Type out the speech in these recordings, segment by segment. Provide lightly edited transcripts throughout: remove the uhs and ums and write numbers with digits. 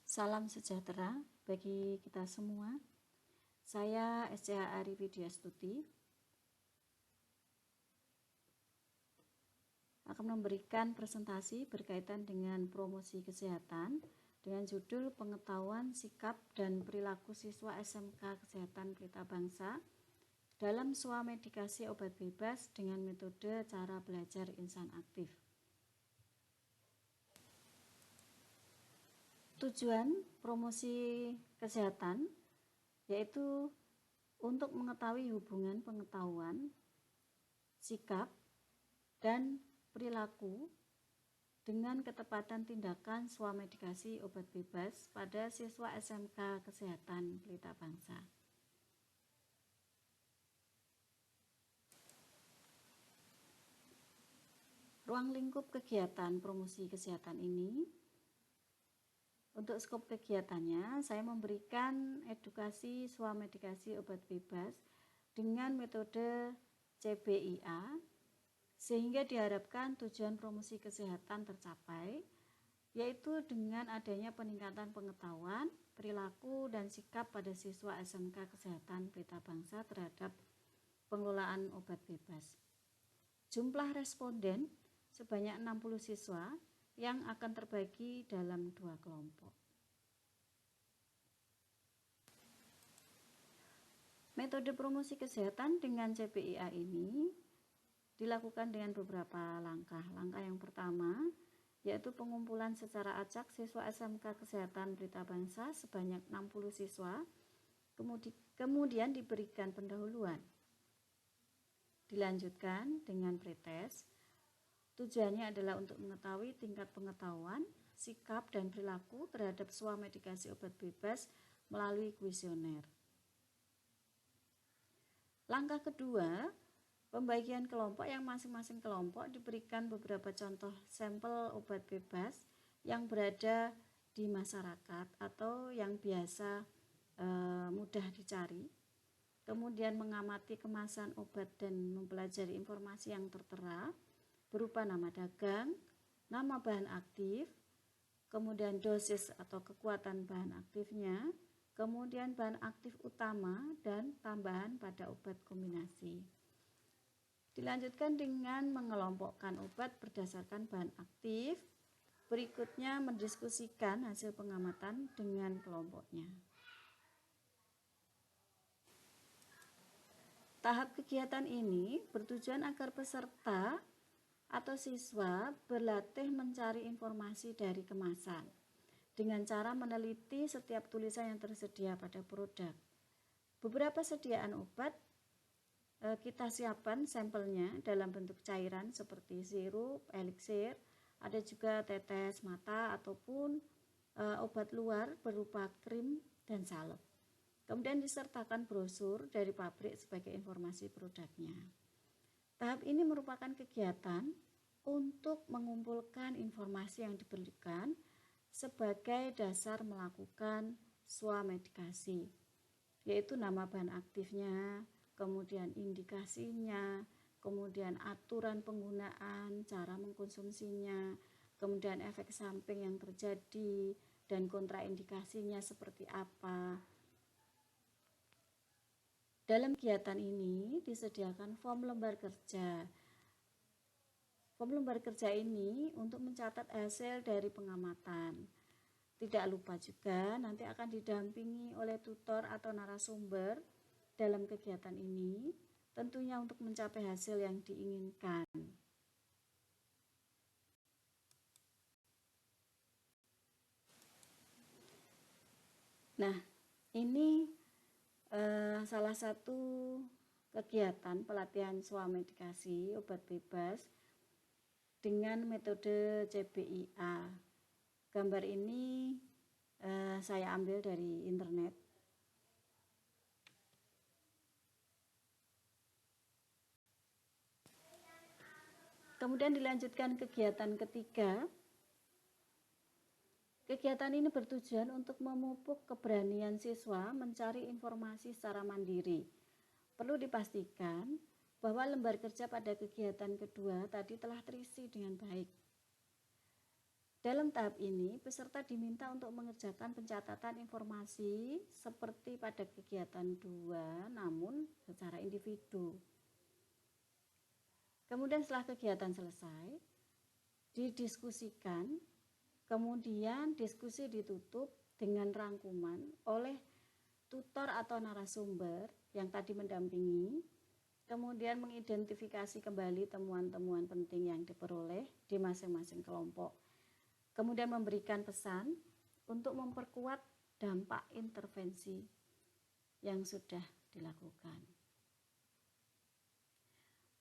Salam sejahtera bagi kita semua. Saya SCH Ari Widyastuti akan memberikan presentasi berkaitan dengan promosi kesehatan dengan judul Pengetahuan, Sikap, dan Perilaku Siswa SMK Kesehatan Pelita Bangsa dalam swamedikasi obat bebas dengan metode cara belajar insan aktif. Tujuan promosi kesehatan yaitu untuk mengetahui hubungan pengetahuan, sikap, dan perilaku dengan ketepatan tindakan swamedikasi obat bebas pada siswa SMK Kesehatan Pelita Bangsa. Ruang lingkup kegiatan promosi kesehatan ini, untuk skop kegiatannya saya memberikan edukasi swamedikasi obat bebas dengan metode CBIA sehingga diharapkan tujuan promosi kesehatan tercapai, yaitu dengan adanya peningkatan pengetahuan, perilaku, dan sikap pada siswa SMK Kesehatan Pelita Bangsa terhadap pengelolaan obat bebas. Jumlah responden sebanyak 60 siswa yang akan terbagi dalam 2 kelompok. Metode promosi kesehatan dengan CBIA ini dilakukan dengan beberapa langkah. Langkah yang pertama yaitu pengumpulan secara acak siswa SMK Kesehatan Pelita Bangsa sebanyak 60 siswa, kemudian diberikan pendahuluan. Dilanjutkan dengan pretest. Tujuannya adalah untuk mengetahui tingkat pengetahuan, sikap, dan perilaku terhadap swamedikasi obat bebas melalui kuesioner. Langkah kedua, pembagian kelompok yang masing-masing kelompok diberikan beberapa contoh sampel obat bebas yang berada di masyarakat atau yang biasa mudah dicari. Kemudian mengamati kemasan obat dan mempelajari informasi yang tertera berupa nama dagang, nama bahan aktif, kemudian dosis atau kekuatan bahan aktifnya, kemudian bahan aktif utama dan tambahan pada obat kombinasi. Dilanjutkan dengan mengelompokkan obat berdasarkan bahan aktif. Berikutnya mendiskusikan hasil pengamatan dengan kelompoknya. Tahap kegiatan ini bertujuan agar peserta atau siswa berlatih mencari informasi dari kemasan dengan cara meneliti setiap tulisan yang tersedia pada produk. Beberapa sediaan obat kita siapkan sampelnya dalam bentuk cairan seperti sirup, eliksir, ada juga tetes mata ataupun obat luar berupa krim dan salep. Kemudian disertakan brosur dari pabrik sebagai informasi produknya. Tahap ini merupakan kegiatan untuk mengumpulkan informasi yang diberikan sebagai dasar melakukan swamedikasi, yaitu nama bahan aktifnya, kemudian indikasinya, kemudian aturan penggunaan, cara mengkonsumsinya, kemudian efek samping yang terjadi, dan kontraindikasinya seperti apa. Dalam kegiatan ini disediakan form lembar kerja. Form lembar kerja ini untuk mencatat hasil dari pengamatan. Tidak lupa juga nanti akan didampingi oleh tutor atau narasumber dalam kegiatan ini, tentunya untuk mencapai hasil yang diinginkan. Nah, ini salah satu kegiatan pelatihan swamedikasi obat bebas dengan metode CBIA. Gambar ini saya ambil dari internet. Kemudian dilanjutkan kegiatan ketiga. Kegiatan ini bertujuan untuk memupuk keberanian siswa mencari informasi secara mandiri. Perlu dipastikan bahwa lembar kerja pada kegiatan kedua tadi telah terisi dengan baik. Dalam tahap ini, peserta diminta untuk mengerjakan pencatatan informasi seperti pada kegiatan 2, namun secara individu. Kemudian setelah kegiatan selesai, didiskusikan, kemudian diskusi ditutup dengan rangkuman oleh tutor atau narasumber yang tadi mendampingi, kemudian mengidentifikasi kembali temuan-temuan penting yang diperoleh di masing-masing kelompok. Kemudian memberikan pesan untuk memperkuat dampak intervensi yang sudah dilakukan.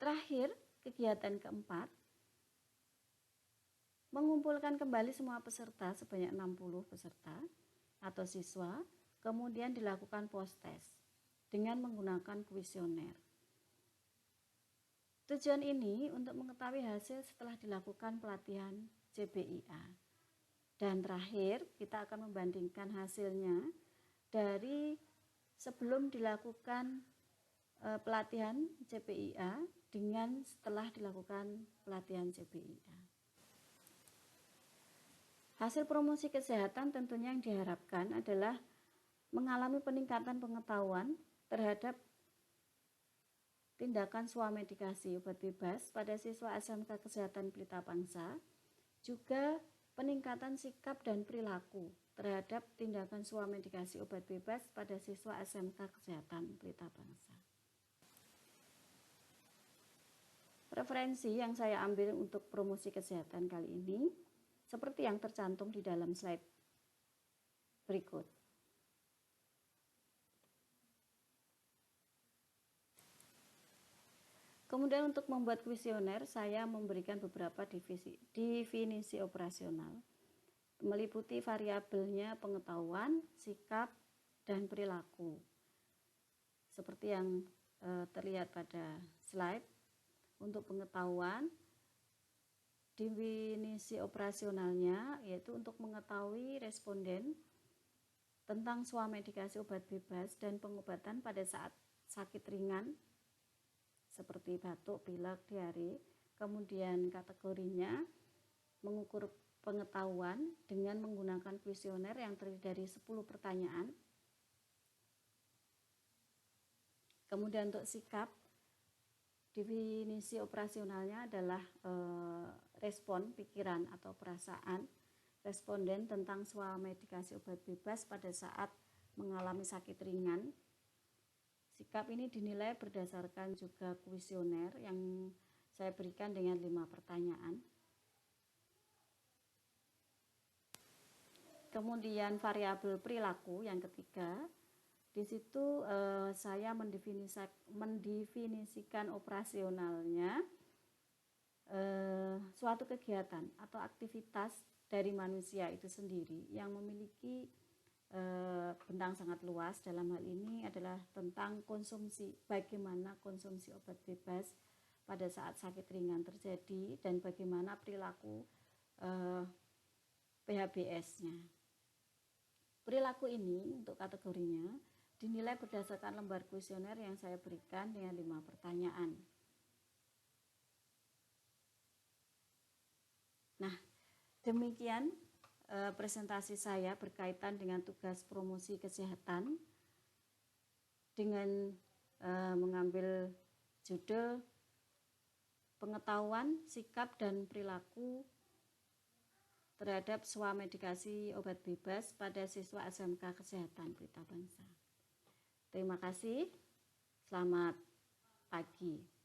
Terakhir, kegiatan keempat, mengumpulkan kembali semua peserta sebanyak 60 peserta atau siswa, kemudian dilakukan post-test dengan menggunakan kuesioner. Tujuan ini untuk mengetahui hasil setelah dilakukan pelatihan CBIA. Dan terakhir, kita akan membandingkan hasilnya dari sebelum dilakukan pelatihan CBIA dengan setelah dilakukan pelatihan CBIA. Hasil promosi kesehatan tentunya yang diharapkan adalah mengalami peningkatan pengetahuan terhadap tindakan swamedikasi obat bebas pada siswa SMK Kesehatan Pelita Bangsa, juga peningkatan sikap dan perilaku terhadap tindakan swamedikasi obat bebas pada siswa SMK Kesehatan Pelita Bangsa. Referensi yang saya ambil untuk promosi kesehatan kali ini seperti yang tercantum di dalam slide berikut. Kemudian untuk membuat kuesioner, saya memberikan beberapa definisi operasional, meliputi variabelnya pengetahuan, sikap, dan perilaku. Seperti yang terlihat pada slide, untuk pengetahuan, definisi operasionalnya yaitu untuk mengetahui responden tentang swamedikasi obat bebas dan pengobatan pada saat sakit ringan, seperti batuk, pilek, diare. Kemudian kategorinya mengukur pengetahuan dengan menggunakan kuesioner yang terdiri dari 10 pertanyaan. Kemudian untuk sikap, definisi operasionalnya adalah respon, pikiran atau perasaan responden tentang swamedikasi obat bebas pada saat mengalami sakit ringan. Sikap ini dinilai berdasarkan juga kuesioner yang saya berikan dengan 5 pertanyaan. Kemudian variabel perilaku yang ketiga, di situ saya mendefinisikan operasionalnya suatu kegiatan atau aktivitas dari manusia itu sendiri yang memiliki bentang sangat luas. Dalam hal ini adalah tentang konsumsi, bagaimana konsumsi obat bebas pada saat sakit ringan terjadi dan bagaimana perilaku PHBS-nya. Perilaku ini untuk kategorinya dinilai berdasarkan lembar kuesioner yang saya berikan dengan 5 pertanyaan. Nah, demikian presentasi saya berkaitan dengan tugas promosi kesehatan dengan mengambil judul pengetahuan, sikap, dan perilaku terhadap swamedikasi obat bebas pada siswa SMK Kesehatan Pelita Bangsa. Terima kasih, selamat pagi.